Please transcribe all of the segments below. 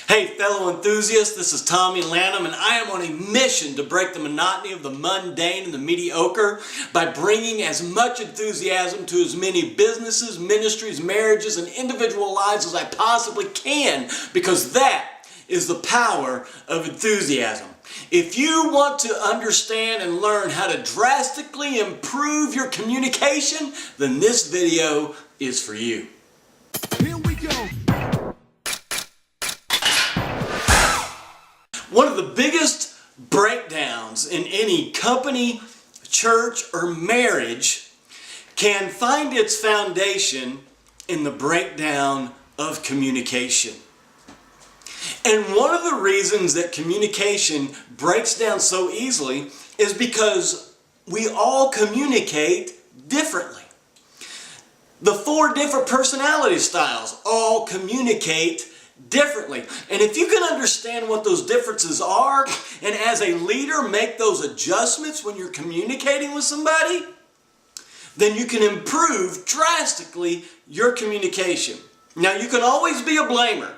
Hey fellow enthusiasts, this is TommyLanham, and I am on a mission to break the monotony of the mundane and the mediocre by bringing as much enthusiasm to as many businesses, ministries, marriages, and individual lives as I possibly can, because that is the power of enthusiasm. If you want to understand and learn how to drastically improve your communication, then this video is for you. Here we go. One of the biggest breakdowns in any company, church, or marriage can find its foundation in the breakdown of communication. And one of the reasons that communication breaks down so easily is because we all communicate differently. The 4 different personality styles all communicate differently. And if you can understand what those differences are, and as a leader make those adjustments when you're communicating with somebody, then you can improve drastically your communication. Now, you can always be a blamer.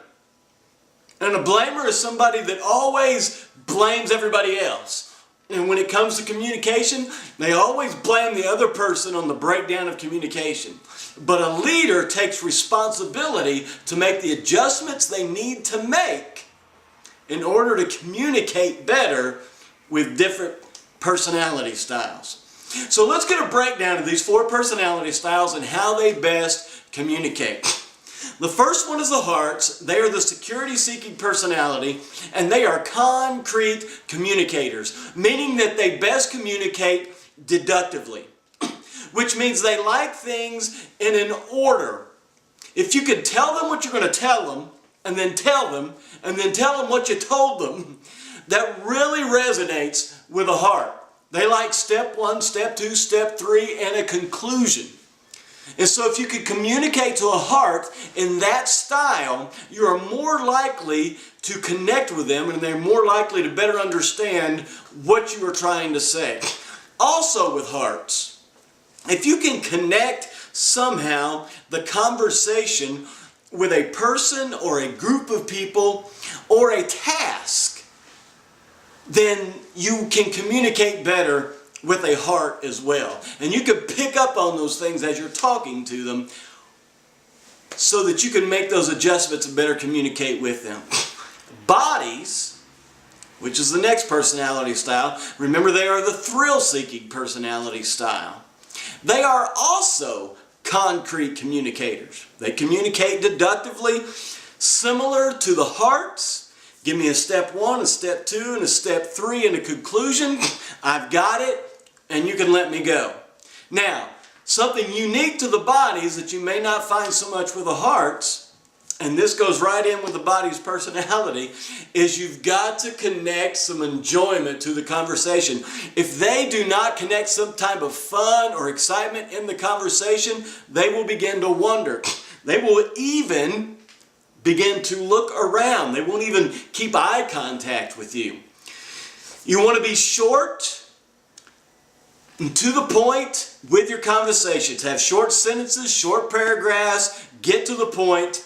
And a blamer is somebody that always blames everybody else. And when it comes to communication, they always blame the other person on the breakdown of communication. But a leader takes responsibility to make the adjustments they need to make in order to communicate better with different personality styles. So let's get a breakdown of these 4 personality styles and how they best communicate. The first one is the hearts. They are the security-seeking personality, and they are concrete communicators, meaning that they best communicate deductively, which means they like things in an order. If you could tell them what you're going to tell them, and then tell them, and then tell them what you told them, that really resonates with a heart. They like step 1, step 2, step 3, and a conclusion. And so if you could communicate to a heart in that style, you are more likely to connect with them, and they're more likely to better understand what you are trying to say. Also with hearts, if you can connect somehow the conversation with a person or a group of people or a task, then you can communicate better with a heart as well. And you can pick up on those things as you're talking to them so that you can make those adjustments and better communicate with them. Bodies, which is the next personality style, remember they are the thrill-seeking personality style. They are also concrete communicators. They communicate deductively, similar to the hearts. Give me a step 1, a step 2, and a step 3, and a conclusion. I've got it, and you can let me go. Now, something unique to the bodies that you may not find so much with the hearts, and this goes right in with the body's personality, is you've got to connect some enjoyment to the conversation. If they do not connect some type of fun or excitement in the conversation, they will begin to wonder. They will even begin to look around. They won't even keep eye contact with you. You want to be short and to the point with your conversations. Have short sentences, short paragraphs, get to the point,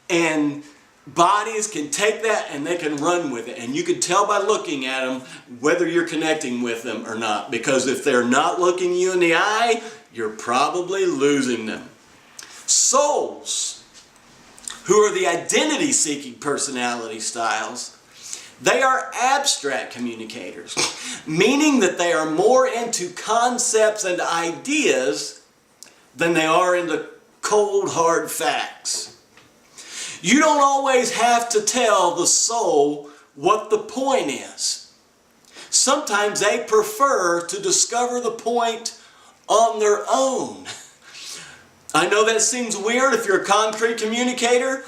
and bodies can take that and they can run with it. And you can tell by looking at them whether you're connecting with them or not. Because if they're not looking you in the eye, you're probably losing them. Souls, who are the identity-seeking personality styles, they are abstract communicators, meaning that they are more into concepts and ideas than they are into cold, hard facts. You don't always have to tell the soul what the point is. Sometimes they prefer to discover the point on their own. I know that seems weird if you're a concrete communicator,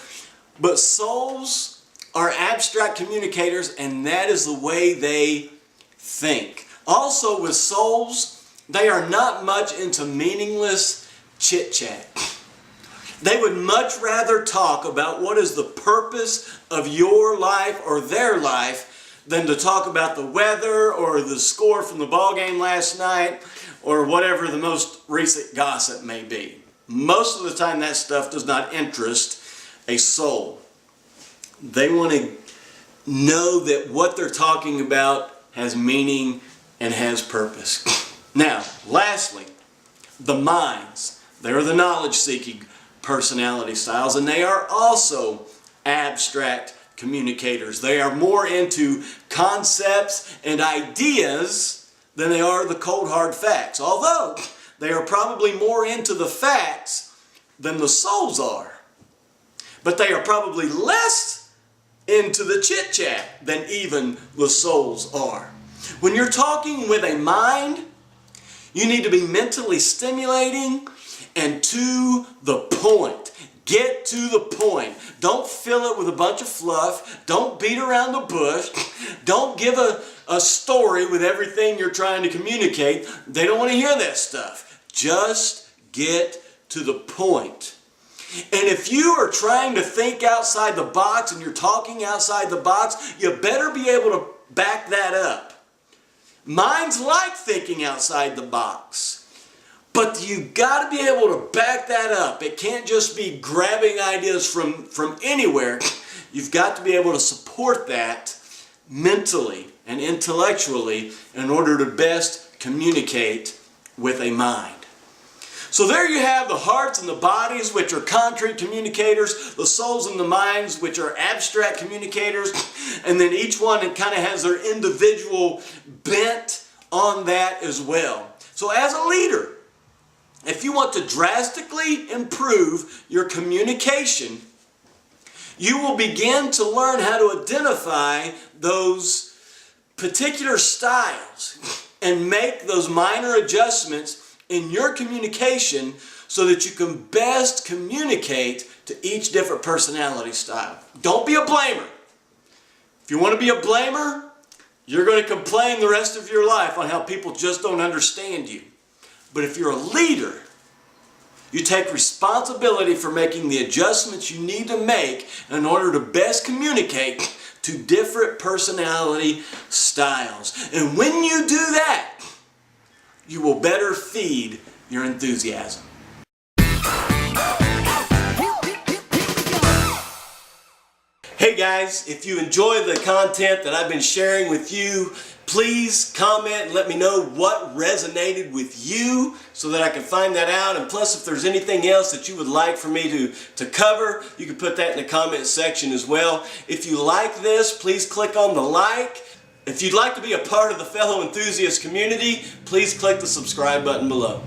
but souls are abstract communicators, and that is the way they think. Also with souls, they are not much into meaningless chit-chat. They would much rather talk about what is the purpose of your life or their life than to talk about the weather or the score from the ball game last night or whatever the most recent gossip may be. Most of the time that stuff does not interest a soul. They want to know that what they're talking about has meaning and has purpose. Now, lastly, the minds. They're the knowledge-seeking personality styles, and they are also abstract communicators. They are more into concepts and ideas than they are the cold hard facts, although they are probably more into the facts than the souls are. But they are probably less into the chit-chat than even the souls are. When you're talking with a mind, you need to be mentally stimulating and to the point. Get to the point. Don't fill it with a bunch of fluff. Don't beat around the bush. Don't give a story with everything you're trying to communicate. They don't want to hear that stuff. Just get to the point. And if you are trying to think outside the box and you're talking outside the box, you better be able to back that up. Minds like thinking outside the box. But you got to be able to back that up. It can't just be grabbing ideas from anywhere. You've got to be able to support that mentally and intellectually in order to best communicate with a mind. So there you have the hearts and the bodies, which are concrete communicators, the souls and the minds, which are abstract communicators, and then each one kind of has their individual bent on that as well. So as a leader, if you want to drastically improve your communication, you will begin to learn how to identify those particular styles and make those minor adjustments in your communication so that you can best communicate to each different personality style. Don't be a blamer. If you want to be a blamer, you're going to complain the rest of your life on how people just don't understand you. But if you're a leader, you take responsibility for making the adjustments you need to make in order to best communicate to different personality styles. And when you do that, you will better feed your enthusiasm. Hey guys, if you enjoy the content that I've been sharing with you, please comment and let me know what resonated with you so that I can find that out. And plus, if there's anything else that you would like for me to cover, you can put that in the comment section as well. If you like this, please click on the like. If you'd like to be a part of the fellow enthusiast community, please click the subscribe button below.